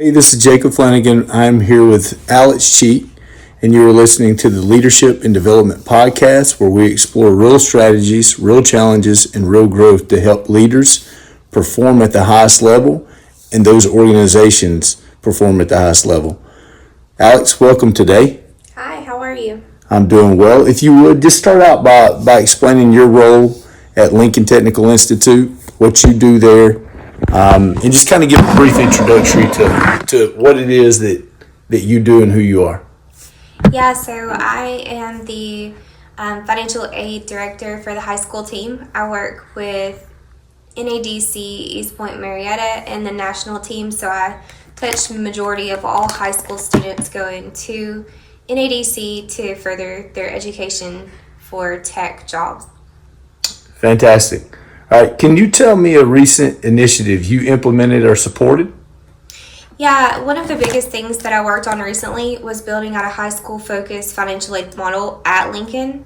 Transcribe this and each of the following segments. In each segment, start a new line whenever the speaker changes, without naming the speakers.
Hey, this is Jacob Flanagan. I'm here with Alex Cheat, and you are listening to the Leadership and Development Podcast, where we explore real strategies, real challenges, and real growth to help leaders perform at the highest level and those organizations perform at the highest level. Alex, welcome today.
Hi, how are you?
I'm doing well. If you would, just start out by explaining your role at Lincoln Technical Institute, what you do there, and just kind of give a brief introductory to what it is that you do and who you are.
Yeah, so I am the financial aid director for the high school team. I work with NADC, East Point Marietta, and the national team, so I touch the majority of all high school students going to NADC to further their education for tech jobs.
Fantastic. All right, can you tell me a recent initiative you implemented or supported?
Yeah, one of the biggest things that I worked on recently was building out a high school focused financial aid model at Lincoln.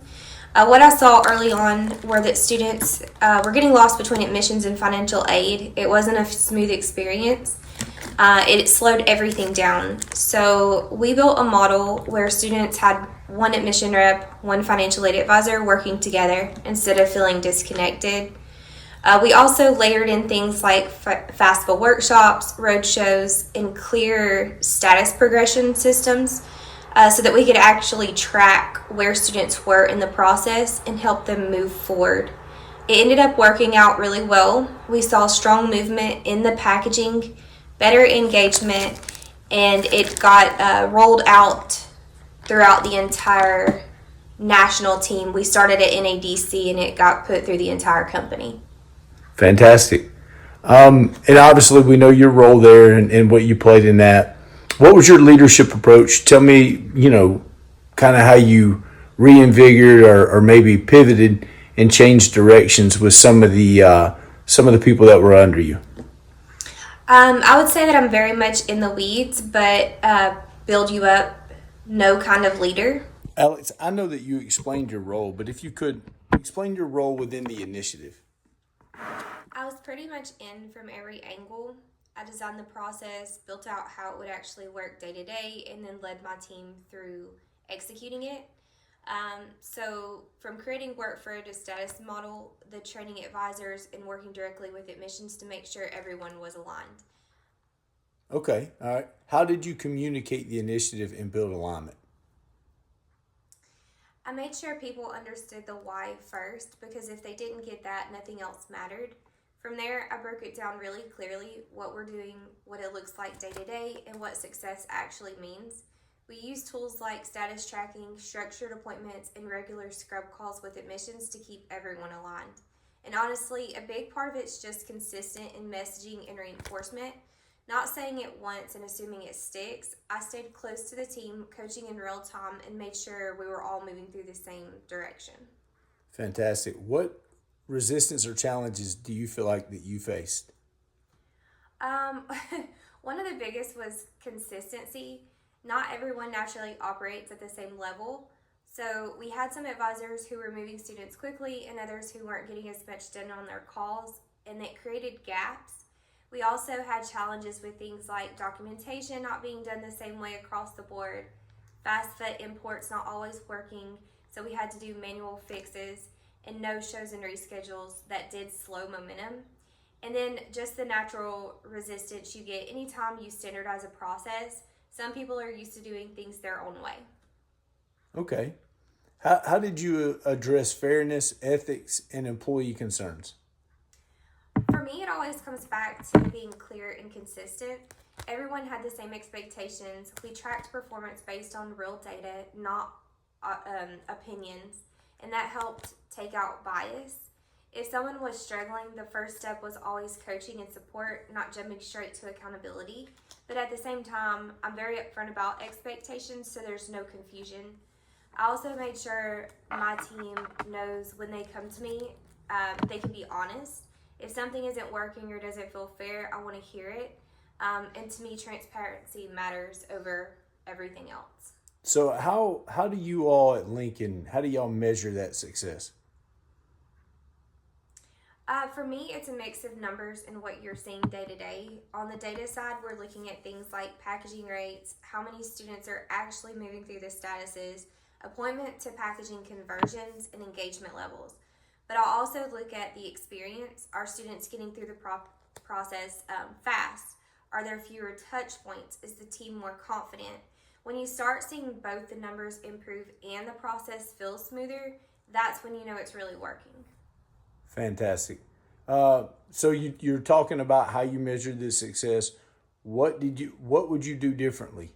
What I saw early on were that students were getting lost between admissions and financial aid. It wasn't a smooth experience. It slowed everything down. So we built a model where students had one admission rep, one financial aid advisor working together instead of feeling disconnected. We also layered in things like FAFSA workshops, road shows, and clear status progression systems so that we could actually track where students were in the process and help them move forward. It ended up working out really well. We saw strong movement in the packaging, better engagement, and it got rolled out throughout the entire national team. We started at NADC and it got put through the entire company.
Fantastic. And obviously, we know your role there and what you played in that. What was your leadership approach? Tell me, kind of how you reinvigorated or maybe pivoted and changed directions with some of the people that were under you.
I would say that I'm very much in the weeds, but build you up, no kind of leader.
Alex, I know that you explained your role, but if you could explain your role within the initiative.
I was pretty much in from every angle. I designed the process, built out how it would actually work day to day, and then led my team through executing it. So from creating work for the status model, the training advisors, and working directly with admissions to make sure everyone was aligned.
Okay, all right. How did you communicate the initiative and build alignment?
I made sure people understood the why first because if they didn't get that, nothing else mattered. From there, I broke it down really clearly what we're doing, what it looks like day to day, and what success actually means. We use tools like status tracking, structured appointments, and regular scrub calls with admissions to keep everyone aligned. And honestly, a big part of it's just consistent in messaging and reinforcement. Not saying it once and assuming it sticks. I stayed close to the team, coaching in real time, and made sure we were all moving through the same direction.
Fantastic. What resistance or challenges do you feel like that you faced?
Um, One of the biggest was consistency. Not everyone naturally operates at the same level. So we had some advisors who were moving students quickly and others who weren't getting as much done on their calls, and it created gaps. We also had challenges with things like documentation not being done the same way across the board, FAFSA imports not always working, so we had to do manual fixes, and no shows and reschedules that did slow momentum. And then just the natural resistance you get anytime you standardize a process. Some people are used to doing things their own way.
Okay. How did you address fairness, ethics, and employee concerns?
For me, it always comes back to being clear and consistent. Everyone had the same expectations. We tracked performance based on real data, not opinions, and that helped take out bias. If someone was struggling, the first step was always coaching and support, not jumping straight to accountability. But at the same time, I'm very upfront about expectations so there's no confusion. I also made sure my team knows when they come to me, they can be honest. If something isn't working or doesn't feel fair, I want to hear it. And to me, transparency matters over everything else.
So how do you all at Lincoln, how do y'all measure that success?
For me, it's a mix of numbers and what you're seeing day to day. On the data side, we're looking at things like packaging rates, how many students are actually moving through the statuses, appointment to packaging conversions, and engagement levels. But I'll also look at the experience. Are students getting through the process fast? Are there fewer touch points? Is the team more confident? When you start seeing both the numbers improve and the process feel smoother, that's when you know it's really working.
Fantastic. So you're talking about how you measured this success. What would you do differently?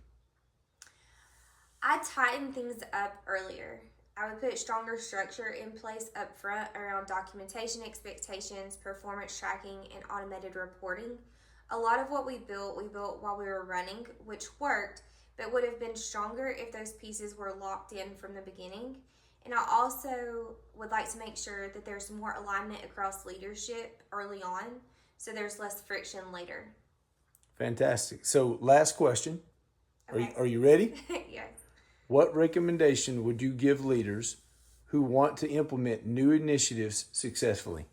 I tightened things up earlier. I would put stronger structure in place up front around documentation expectations, performance tracking, and automated reporting. A lot of what we built while we were running, which worked, but would have been stronger if those pieces were locked in from the beginning. And I also would like to make sure that there's more alignment across leadership early on, so there's less friction later.
Fantastic. So last question.
Okay.
Are you ready?
Yes.
What recommendation would you give leaders who want to implement new initiatives successfully?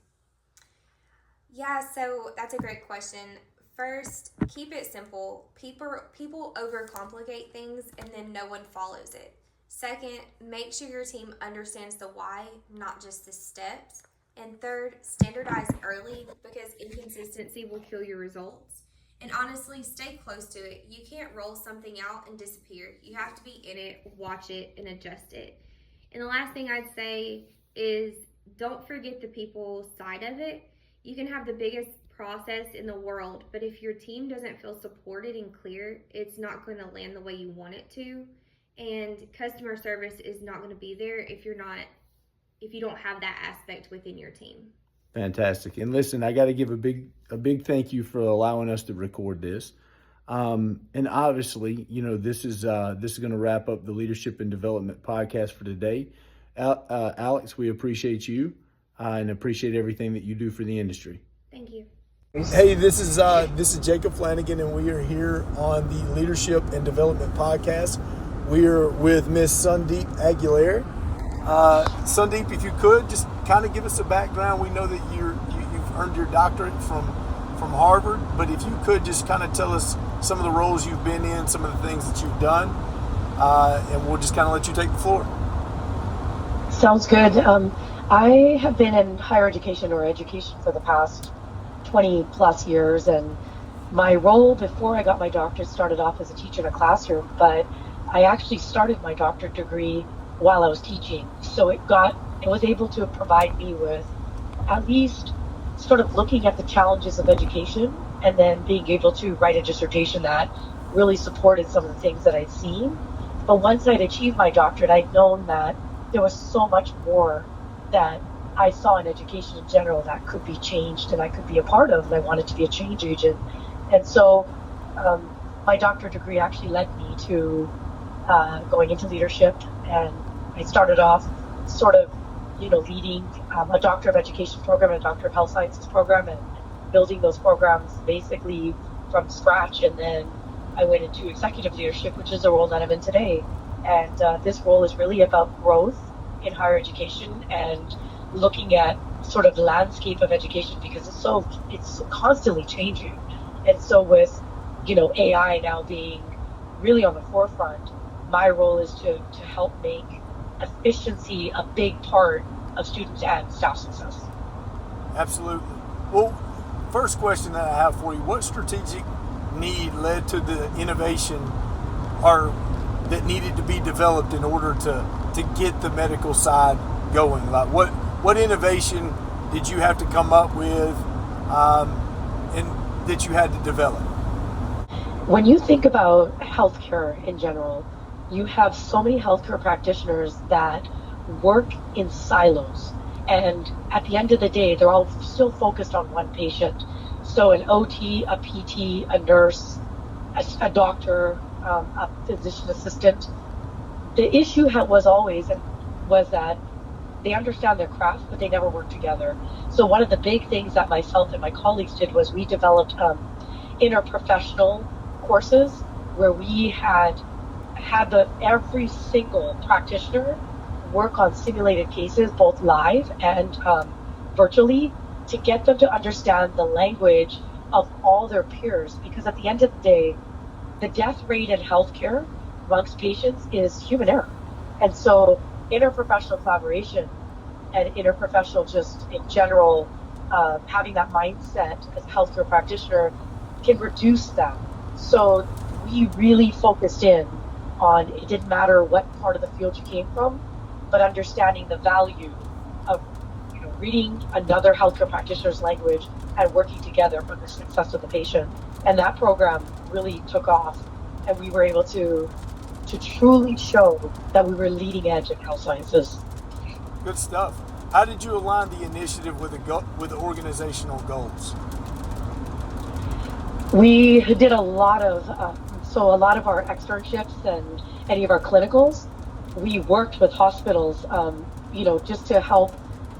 Yeah, so that's a great question. First, keep it simple. People overcomplicate things and then no one follows it. Second, make sure your team understands the why, not just the steps. And third, standardize early because inconsistency will kill your results. And honestly, stay close to it. You can't roll something out and disappear. You have to be in it, watch it, and adjust it. And the last thing I'd say is don't forget the people side of it. You can have the biggest process in the world, but if your team doesn't feel supported and clear, it's not going to land the way you want it to. And customer service is not going to be there if you don't have that aspect within your team.
Fantastic. And listen, I got to give a big thank you for allowing us to record this. And obviously, this is going to wrap up the Leadership and Development podcast for today. Alex, we appreciate you and appreciate everything that you do for the industry.
Thank you.
Hey, this is Jacob Flanagan, and we are here on the Leadership and Development podcast. We're with Miss Sundeep Aguilera. Sundeep, if you could just kind of give us a background. We know that you've earned your doctorate from Harvard, but if you could just kind of tell us some of the roles you've been in, some of the things that you've done, and we'll just kind of let you take the floor.
Sounds good. I have been in higher education or education for the past 20 plus years, and my role before I got my doctorate started off as a teacher in a classroom, but I actually started my doctorate degree while I was teaching. So it was able to provide me with at least sort of looking at the challenges of education and then being able to write a dissertation that really supported some of the things that I'd seen. But once I'd achieved my doctorate, I'd known that there was so much more that I saw in education in general that could be changed and I could be a part of, and I wanted to be a change agent. And so my doctorate degree actually led me to going into leadership, and I started off sort of, leading a Doctor of Education program and a Doctor of Health Sciences program and building those programs basically from scratch. And then I went into executive leadership, which is the role that I'm in today. And this role is really about growth in higher education and looking at sort of the landscape of education because it's constantly changing. And so with, AI now being really on the forefront, my role is to help make efficiency a big part of student and staff success.
Absolutely. Well, first question that I have for you, what strategic need led to the innovation that needed to be developed in order to get the medical side going? Like what innovation did you have to come up with and that you had to develop?
When you think about healthcare in general, you have so many healthcare practitioners that work in silos. And at the end of the day, they're all still focused on one patient. So an OT, a PT, a nurse, a doctor, a physician assistant. The issue was that they understand their craft, but they never work together. So one of the big things that myself and my colleagues did was we developed interprofessional courses where we had every single practitioner work on simulated cases, both live and virtually, to get them to understand the language of all their peers, because at the end of the day, the death rate in healthcare amongst patients is human error. And so interprofessional collaboration and interprofessional, just in general, having that mindset as a healthcare practitioner can reduce that. So we really focused in on, it didn't matter what part of the field you came from, but understanding the value of reading another healthcare practitioner's language and working together for the success of the patient. And that program really took off, and we were able to truly show that we were leading edge in health sciences.
Good stuff. How did you align the initiative with the organizational goals?
We did a lot of our externships and any of our clinicals, we worked with hospitals, just to help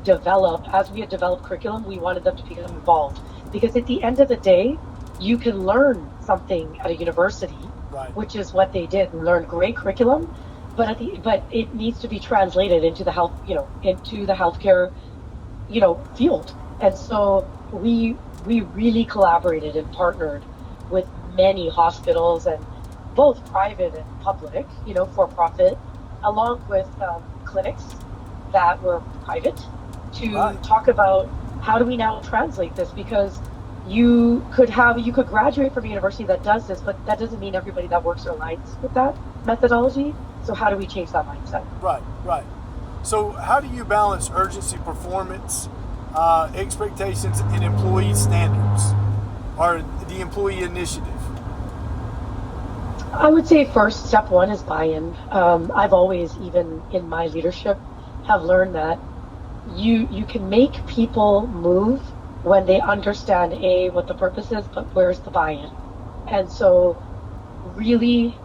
develop. As we had developed curriculum, we wanted them to become involved, because at the end of the day, you can learn something at a university,
right,
which is what they did, and learn great curriculum, but it needs to be translated into the healthcare, field. And so we really collaborated and partnered with many hospitals, and both private and public, for profit, along with clinics that were private, to
right,
talk about how do we now translate this, because you could graduate from a university that does this, but that doesn't mean everybody that works aligns with that methodology. So how do we change that mindset?
Right. So how do you balance urgency, performance, expectations, and employee standards, or the employee initiative?
I would say first, step one is buy-in. I've always, even in my leadership, have learned that you can make people move when they understand what the purpose is, but where's the buy-in. And so really,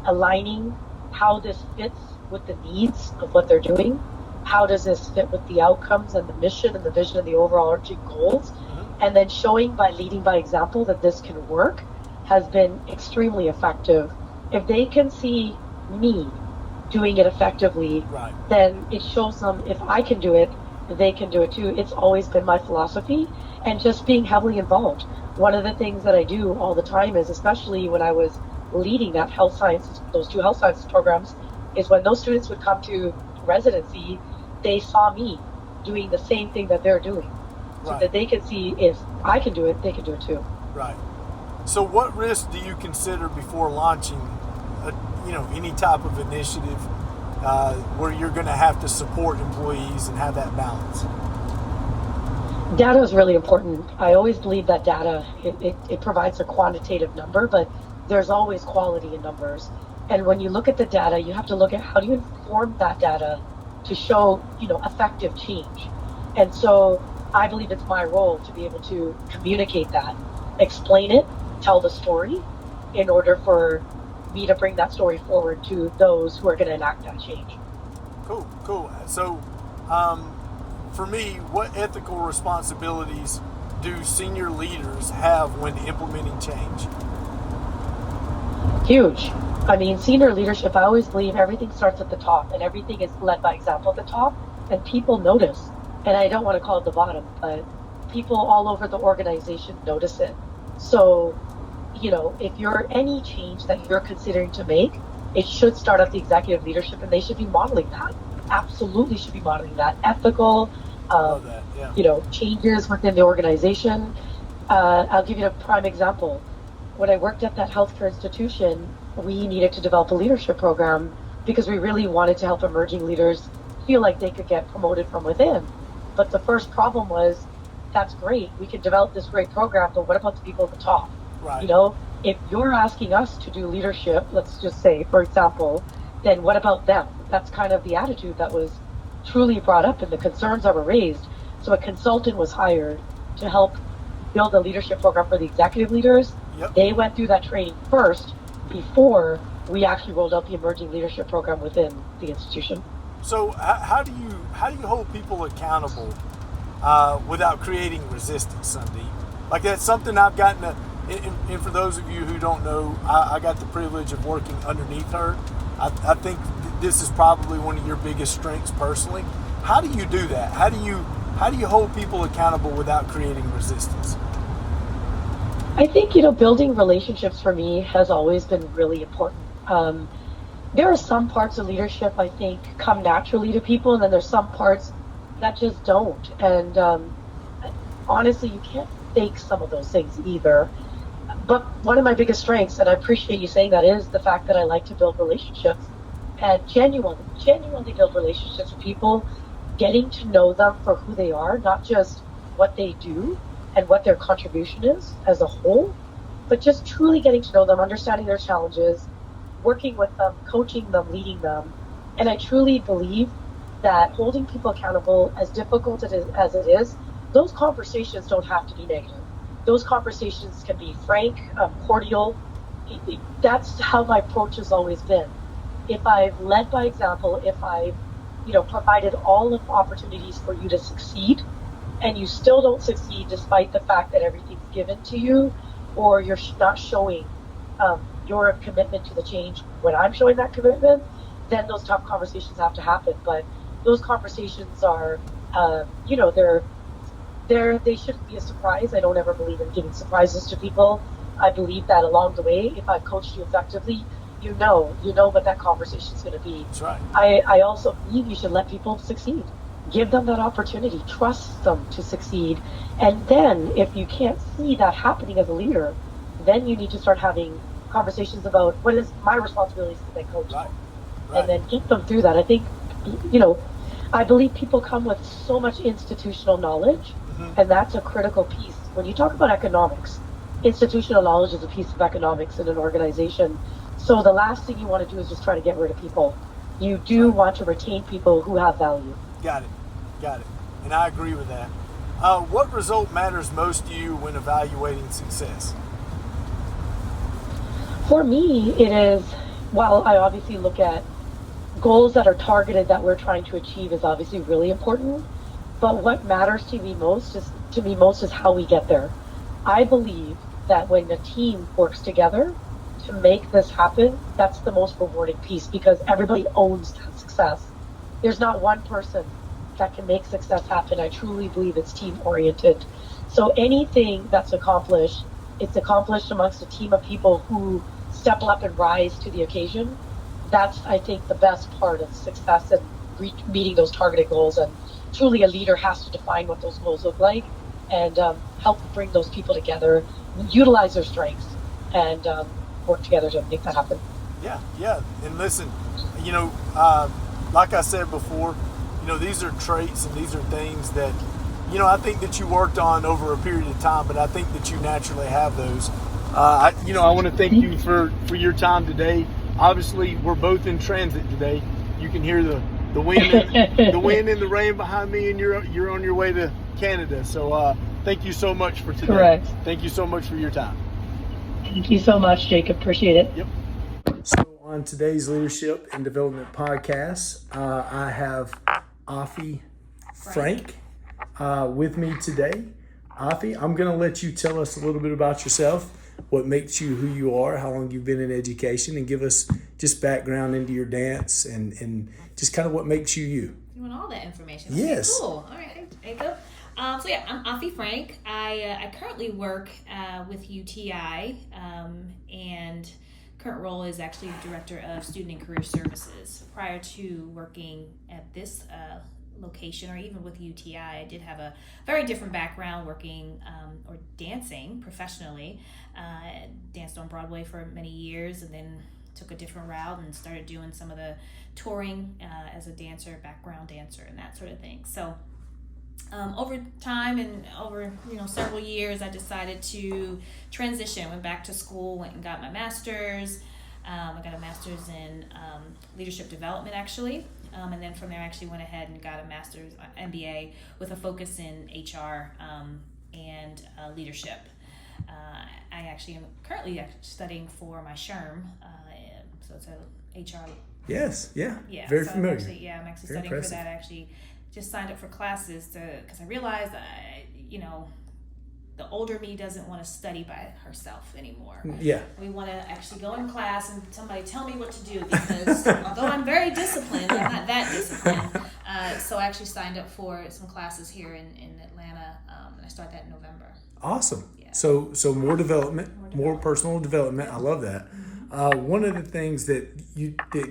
aligning how this fits with the needs of what they're doing. How does this fit with the outcomes and the mission and the vision and the overarching goals? And then showing by leading by example that this can work has been extremely effective. If they can see me doing it effectively,
right,
then it shows them if I can do it, they can do it too. It's always been my philosophy, and just being heavily involved. One of the things that I do all the time is, especially when I was leading those two health sciences programs, is when those students would come to residency, they saw me doing the same thing that they're doing, so
right,
that they can see if I can do it, they can do it too.
Right. So what risks do you consider before launching any type of initiative where you're going to have to support employees and have that balance?
Data is really important. I always believe that data, it provides a quantitative number, but there's always quality in numbers. And when you look at the data, you have to look at how do you inform that data to show, effective change. And so I believe it's my role to be able to communicate that, explain it, tell the story, in order for me to bring that story forward to those who are going to enact that change.
Cool. So, for me, what ethical responsibilities do senior leaders have when implementing change?
Huge. I mean, senior leadership, I always believe everything starts at the top, and everything is led by example at the top, and people notice. And I don't want to call it the bottom, but people all over the organization notice it. So, if you're any change that you're considering to make, it should start at the executive leadership, and they should be modeling that. Absolutely should be modeling that. Ethical, changes within the organization. I'll give you a prime example. When I worked at that healthcare institution, we needed to develop a leadership program because we really wanted to help emerging leaders feel like they could get promoted from within. But the first problem was, that's great, we can develop this great program, but what about the people at the top?
Right.
If you're asking us to do leadership, let's just say, for example, then what about them? That's kind of the attitude that was truly brought up and the concerns that were raised. So a consultant was hired to help build a leadership program for the executive leaders.
Yep.
They went through that training first before we actually rolled out the emerging leadership program within the institution.
So how do you hold people accountable without creating resistance, Sandeep? Like, that's something I've gotten to, and for those of you who don't know, I got the privilege of working underneath her. I think this is probably one of your biggest strengths personally. How do you do that? How do you how do you hold people accountable without creating resistance?
I think, building relationships for me has always been really important. There are some parts of leadership I think come naturally to people, and then there's some parts that just don't. And honestly, you can't fake some of those things either. But one of my biggest strengths, and I appreciate you saying that, is the fact that I like to build relationships and genuinely build relationships with people, getting to know them for who they are, not just what they do and what their contribution is as a whole, but just truly getting to know them, understanding their challenges, working with them, coaching them, leading them. And I truly believe that holding people accountable, as difficult as it is, those conversations don't have to be negative. Those conversations can be frank, cordial. That's how my approach has always been. If I've led by example, if I've provided all of the opportunities for you to succeed, and you still don't succeed despite the fact that everything's given to you, or you're not showing your commitment to the change when I'm showing that commitment, then those tough conversations have to happen. But those conversations are, they shouldn't be a surprise. I don't ever believe in giving surprises to people. I believe that along the way, if I've coached you effectively, you know what that conversation is going to be.
That's right.
I also believe you should let people succeed. Give them that opportunity. Trust them to succeed. And then if you can't see that happening as a leader, then you need to start having conversations about what is my responsibilities as a coach.
Right.
And then get them through that. I think, I believe people come with so much institutional knowledge, and that's a critical piece. When you talk about economics, institutional knowledge is a piece of economics in an organization. So the last thing you want to do is just try to get rid of people. You do want to retain people who have value.
Got it. And I agree with that. What result matters most to you when evaluating success?
For me, it is, while I obviously look at goals that are targeted that we're trying to achieve is obviously really important, but what matters to me most is how we get there. I believe that when a team works together to make this happen, that's the most rewarding piece, because everybody owns that success. There's not one person that can make success happen. I truly believe it's team oriented. So anything that's accomplished, it's accomplished amongst a team of people who step up and rise to the occasion. That's, I think, the best part of success and meeting those targeted goals. And truly a leader has to define what those goals look like and help bring those people together, utilize their strengths, and work together to make that happen.
Yeah. And listen, like I said before, these are traits and these are things that, I think that you worked on over a period of time, but I think that you naturally have those. I want to thank you for your time today. Obviously, we're both in transit today. You can hear the wind, the wind and the rain behind me, and you're on your way to Canada. So thank you so much for today.
Correct.
Thank you so much for your time.
Thank you so much, Jacob. Appreciate it.
Yep.
So on today's Leadership and Development podcast, I have Afi Frank with me today. Afi, I'm going to let you tell us a little bit about yourself, what makes you who you are, how long you've been in education, and give us just background into your dance and just kind of what makes you you.
You want all that information?
Yes.
Okay, cool. All right. There you go. I'm Afi Frank. I currently work with UTI, and current role is actually Director of Student and Career Services. Prior to working at this location, or even with UTI, I did have a very different background working or dancing professionally. Danced on Broadway for many years, and then took a different route and started doing some of the touring as a dancer, background dancer, and that sort of thing. So over time and over several years, I decided to transition. Went back to school, went and got my master's. I got a master's in leadership development, actually, and then from there, I actually went ahead and got a master's MBA with a focus in HR and leadership. I actually am currently studying for my SHRM, so it's a HR.
Yes, yeah,
Very
familiar.
I'm actually
Very
studying
impressive.
for that. I actually just signed up for classes because I realized the older me doesn't want to study by herself anymore.
Yeah.
We want to actually go in class and somebody tell me what to do, because although I'm very disciplined, I'm not that disciplined. So I actually signed up for some classes here in Atlanta, and I start that in November.
Awesome.
Yeah.
So more development, more personal development. I love that. One of the things that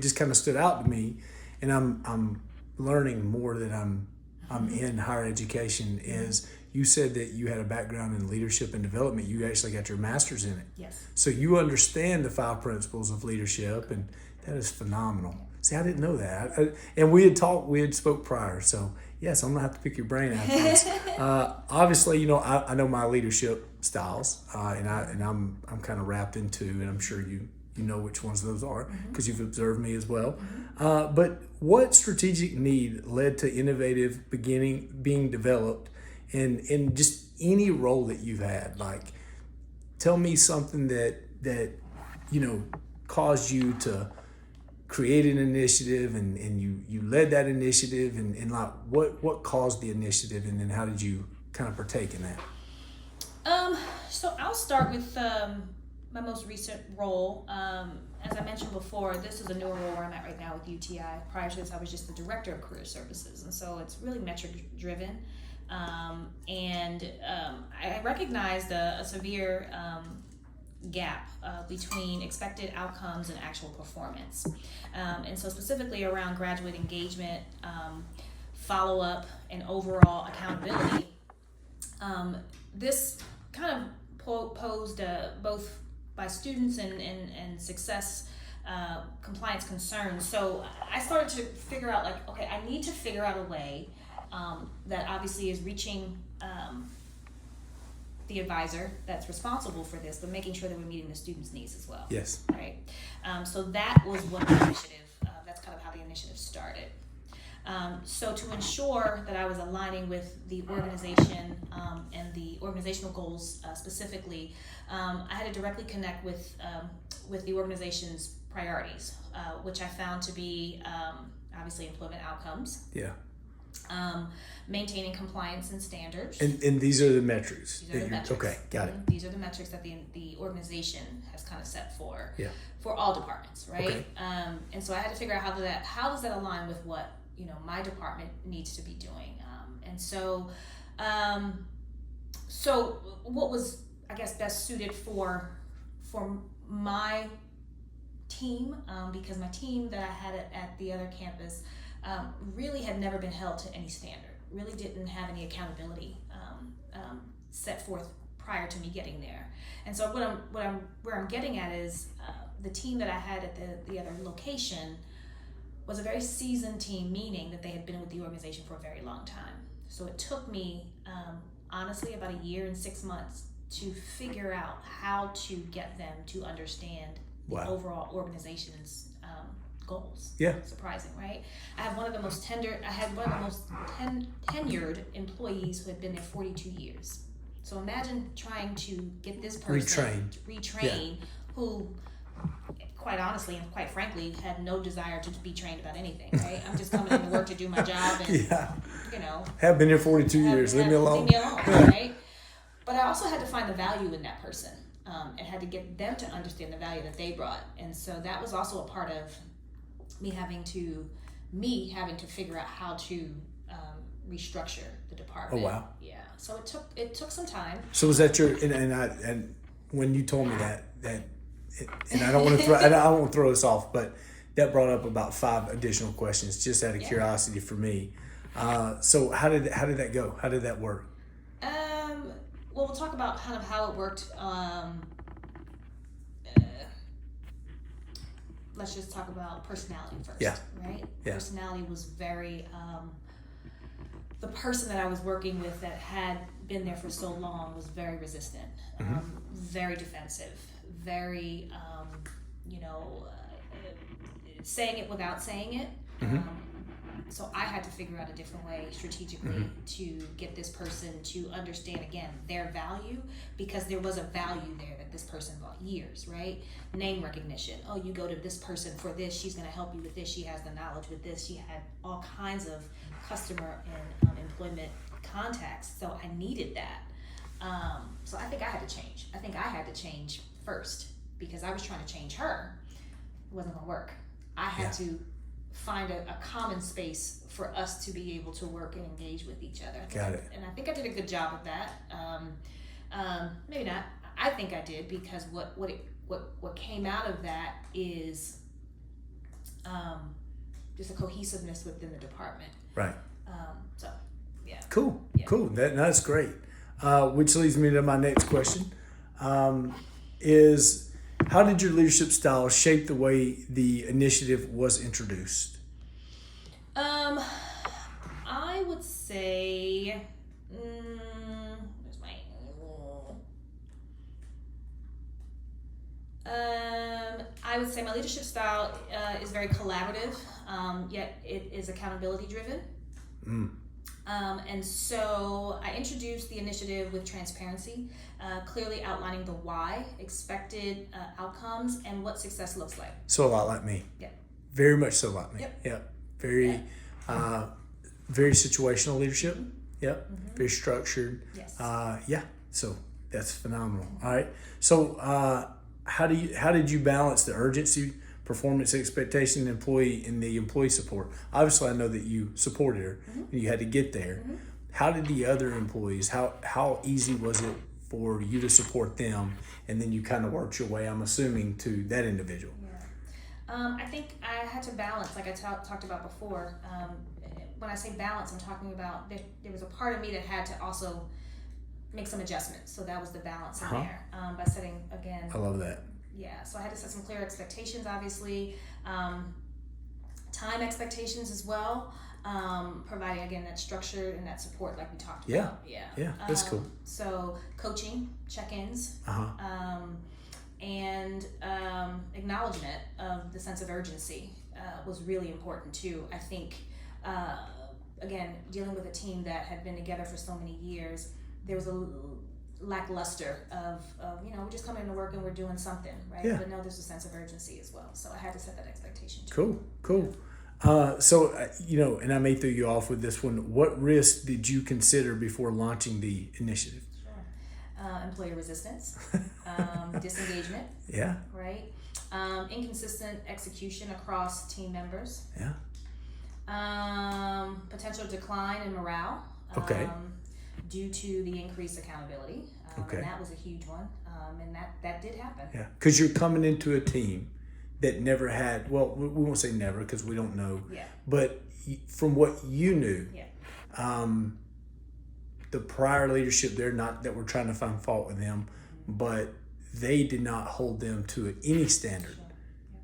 just kind of stood out to me, and I'm learning more that I'm in higher education, is you said that you had a background in leadership and development. You actually got your master's in it.
Yes.
So you understand the 5 principles of leadership, and that is phenomenal. See, I didn't know that. And we had spoke prior. So yes, I'm gonna have to pick your brain afterwards. Obviously, I know my leadership styles, and I'm kind of wrapped into, and I'm sure you know which ones those are because you've observed me as well. But what strategic need led to innovative being developed in just any role that you've had? Like, tell me something that caused you to create an initiative, and you led that initiative, and like what caused the initiative, and then how did you kind of partake in that?
So I'll start with my most recent role. As I mentioned before, this is a newer role where I'm at right now with UTI. Prior to this, I was just the director of career services, and so it's really metric driven. I recognized a severe gap between expected outcomes and actual performance. And so specifically around graduate engagement, follow-up, and overall accountability, this kind of posed both by students and success compliance concerns. So I started to figure out, like, okay, I need to figure out a way that obviously is reaching the advisor that's responsible for this, but making sure that we're meeting the students' needs as well.
Yes.
Right. So that was one initiative. That's kind of how the initiative started. So to ensure that I was aligning with the organization and the organizational goals specifically, I had to directly connect with the organization's priorities, which I found to be obviously employment outcomes.
Yeah.
Maintaining compliance and standards.
And these are the metrics.
These are the metrics.
Okay, got it.
These are the metrics that the organization has kind of set for all departments, right?
Okay.
And so I had to figure out how does that align with what my department needs to be doing. And so what was, I guess, best suited for my team, because my team that I had at the other campus really had never been held to any standard, really didn't have any accountability set forth prior to me getting there. And so where I'm getting at is the team that I had at the other location was a very seasoned team, meaning that they had been with the organization for a very long time. So it took me, honestly, about 1 year and 6 months to figure out how to get them to understand the overall organization's goals.
Yeah.
Surprising, right? I had one of the most tenured employees who had been there 42 years. So imagine trying to get this person retrain, who, quite honestly and quite frankly, had no desire to be trained about anything, right? I'm just coming into work to do my job and,
have been here 42 years. Leave me alone.
Right? But I also had to find the value in that person and had to get them to understand the value that they brought. And so that was also a part of me having to figure out how to restructure the department.
Oh, wow.
Yeah. So it took some time.
So was that your and when you told me that and I don't want to throw this off, but that brought up about 5 additional questions just out of curiosity for me. So how did that go? How did that work?
Well, we'll talk about kind of how it worked. Let's just talk about personality first.
Yeah.
Right?
Yeah.
Personality was very, the person that I was working with that had been there for so long was very resistant, very defensive, very, saying it without saying it. So I had to figure out a different way strategically to get this person to understand, again, their value, because there was a value there that this person brought years, right? Name recognition. Oh, you go to this person for this. She's going to help you with this. She has the knowledge with this. She had all kinds of customer and employment contacts. So I needed that. So I think I had to change. I think I had to change first because I was trying to change her. It wasn't going to work. I had to find a common space for us to be able to work and engage with each other.
Got it.
And I think I did a good job of that. Maybe not. I think I did, because what came out of that is just a cohesiveness within the department.
Right.
So, yeah.
Cool.
Yeah.
Cool. That's great. Which leads me to my next question. Is how did your leadership style shape the way the initiative was introduced?
I would say, where's my, I would say my leadership style is very collaborative, yet it is accountability driven. And so I introduced the initiative with transparency, clearly outlining the why, expected outcomes, and what success looks like.
So a lot like me.
Yeah.
Very much so like me.
Yep.
Very, very situational leadership. Yep. Very structured.
Yes.
So that's phenomenal. All right. So how did you balance the urgency, performance expectation, and the employee support? Obviously, I know that you supported her and you had to get there. How did the other employees? How easy was it for you to support them, and then you kind of worked your way, I'm assuming, to that individual?
I think I had to balance, like I talked about before. When I say balance, I'm talking about there was a part of me that had to also make some adjustments. So that was the balance in there, by setting, again.
I love that.
Yeah, so I had to set some clear expectations, obviously. Time expectations as well. Providing, again, that structure and that support like we talked about.
Yeah, that's cool.
So coaching, check-ins, and acknowledgement of the sense of urgency was really important too. I think, again, dealing with a team that had been together for so many years, there was a lackluster of we're just coming to work and we're doing something, right?
Yeah.
But no, there's a sense of urgency as well. So I had to set that expectation too.
Cool. And I may throw you off with this one. What risks did you consider before launching the initiative?
Sure. Employee resistance, disengagement.
Yeah.
Right. Inconsistent execution across team members.
Yeah.
Potential decline in morale.
Okay.
Due to the increased accountability.
Okay.
And that was a huge one. And that did happen.
Yeah. Because you're coming into a team that never had, well, we won't say never because we don't know.
Yeah.
But from what you knew,
Yeah.
the prior leadership, they're not that we're trying to find fault with them, but they did not hold them to any standard,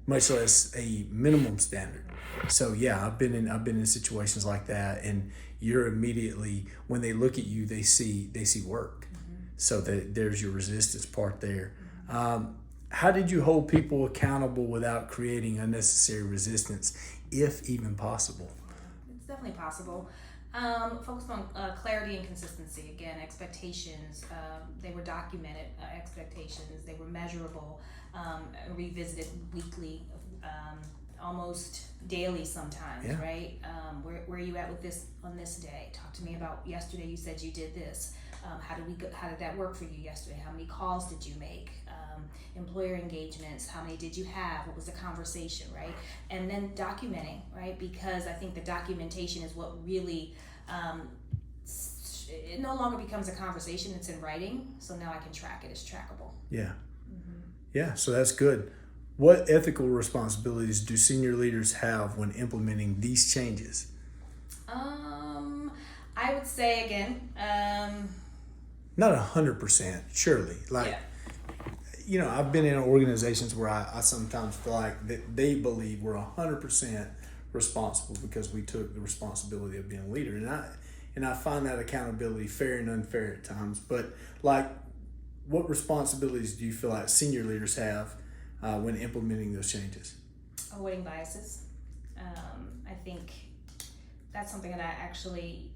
much less a minimum standard. So yeah, I've been in situations like that, and you're immediately, when they look at you, they see work. So that there's your resistance part there. How did you hold people accountable without creating unnecessary resistance, if even possible?
It's definitely possible. Focused on clarity and consistency. Again, expectations. They were documented expectations. They were measurable, revisited weekly, almost daily sometimes.
Yeah.
Right? Where are you at with this on this day? Talk to me about yesterday. You said you did this. How did that work for you yesterday? How many calls did you make? Employer engagements, how many did you have? What was the conversation, right? And then documenting, right? Because I think the documentation is what really, it no longer becomes a conversation, it's in writing. So now I can track it, it's trackable.
Yeah. Yeah, so that's good. What ethical responsibilities do senior leaders have when implementing these changes?
I would say again,
Not 100%, surely. I've been in organizations where I sometimes feel like that they believe we're 100% responsible because we took the responsibility of being a leader, and I find that accountability fair and unfair at times. But what responsibilities do you feel like senior leaders have when implementing those changes?
avoiding biases. I think that's something that I actually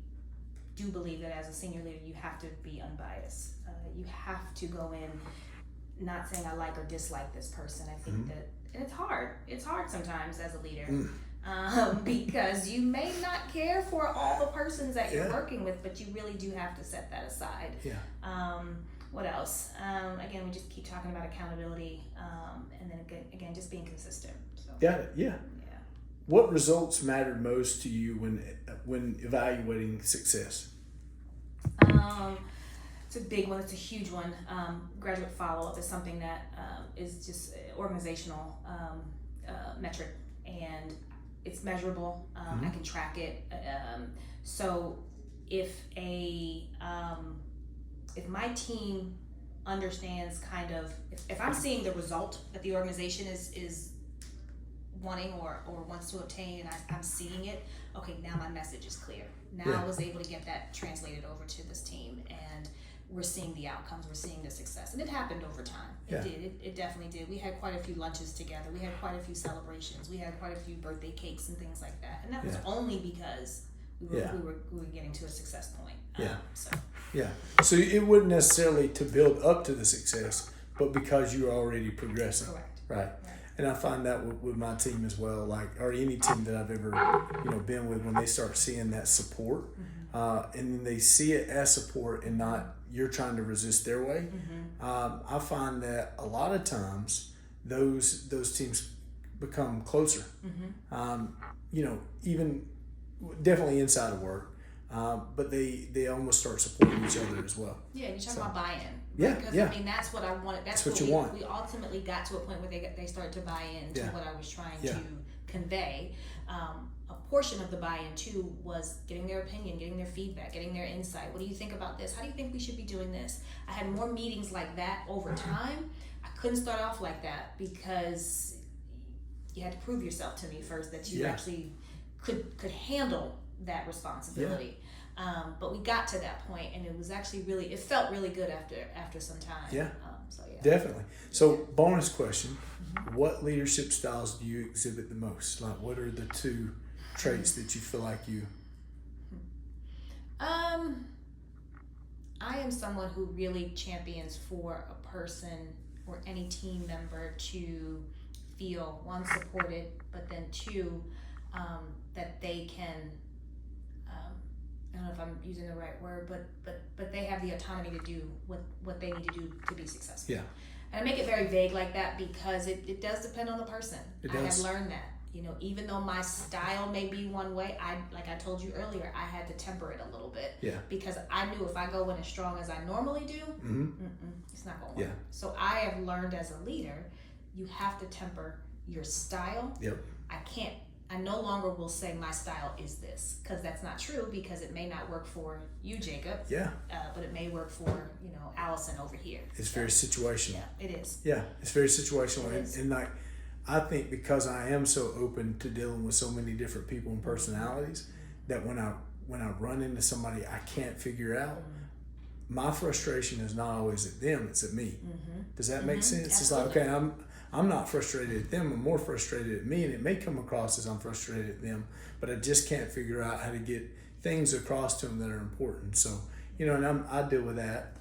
do believe that as a senior leader, you have to be unbiased. You have to go in not saying I like or dislike this person. I think that, and it's hard sometimes as a leader, because you may not care for all the persons that you're working with, but you really do have to set that aside. What else? Again, we just keep talking about accountability, and then again, just being consistent. So,
Got it. Yeah. what results mattered most to you when evaluating success?
It's a big one. It's a huge one. Graduate follow-up is something that is just organizational metric, and it's measurable. I can track it. So if my team understands kind of, if I'm seeing the result that the organization is wanting or wants to obtain, and I'm seeing it, okay, now my message is clear. Now I was able to get that translated over to this team, and we're seeing the outcomes, we're seeing the success. And it happened over time. It definitely did. We had quite a few lunches together. We had quite a few celebrations. We had quite a few birthday cakes and things like that. And that was only because we were getting to a success point.
So it wasn't necessarily to build up to the success, but because you're already progressing.
Correct.
Right. And I find that with my team as well, like, or any team that I've ever, been with, when they start seeing that support, and then they see it as support and not you're trying to resist their way. I find that a lot of times those teams become closer. Even definitely inside of work, but they almost start supporting each other as well.
Yeah, and you're talking about buy-in.
Yeah,
because
yeah.
I mean, that's what I wanted. That's what
you want.
We ultimately got to a point where they started to buy in to what I was trying to convey. A portion of the buy-in too was getting their opinion, getting their feedback, getting their insight. What do you think about this? How do you think we should be doing this? I had more meetings like that over time. I couldn't start off like that because you had to prove yourself to me first that you actually could handle that responsibility. But we got to that point, and it was actually it felt really good after some time. Definitely.
So bonus question, what leadership styles do you exhibit the most? Like, what are the two traits that you feel like you...
I am someone who really champions for a person or any team member to feel, one, supported, but then two, that they can, I don't know if I'm using the right word, but they have the autonomy to do what they need to do to be successful. And I make it very vague like that because it does depend on the person. I have learned that. Even though my style may be one way, like I told you earlier, I had to temper it a little bit. Because I knew if I go in as strong as I normally do, it's not going to work. So I have learned as a leader, you have to temper your style. I no longer will say my style is this, because that's not true, because it may not work for you, Jacob. But it may work for, Allison over here.
It's very situational.
It is.
It's very situational. And like, I think because I am so open to dealing with so many different people and personalities, that when I run into somebody I can't figure out, my frustration is not always at them, it's at me. Does that make sense?
Absolutely.
It's like, okay, I'm not frustrated at them, I'm more frustrated at me, and it may come across as I'm frustrated at them, but I just can't figure out how to get things across to them that are important. So, and I deal with that.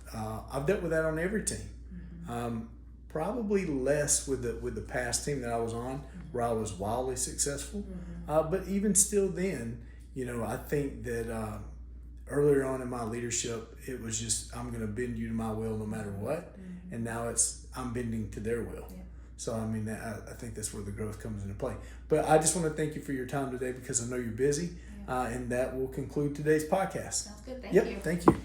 I've dealt with that on every team. Probably less with the past team that I was on, where I was wildly successful. But even still then, I think that earlier on in my leadership, it was just, I'm going to bend you to my will no matter what. And now I'm bending to their will. So, I mean, I think that's where the growth comes into play. But I just want to thank you for your time today, because I know you're busy. And that will conclude today's podcast.
Sounds good. Thank you.
Thank you.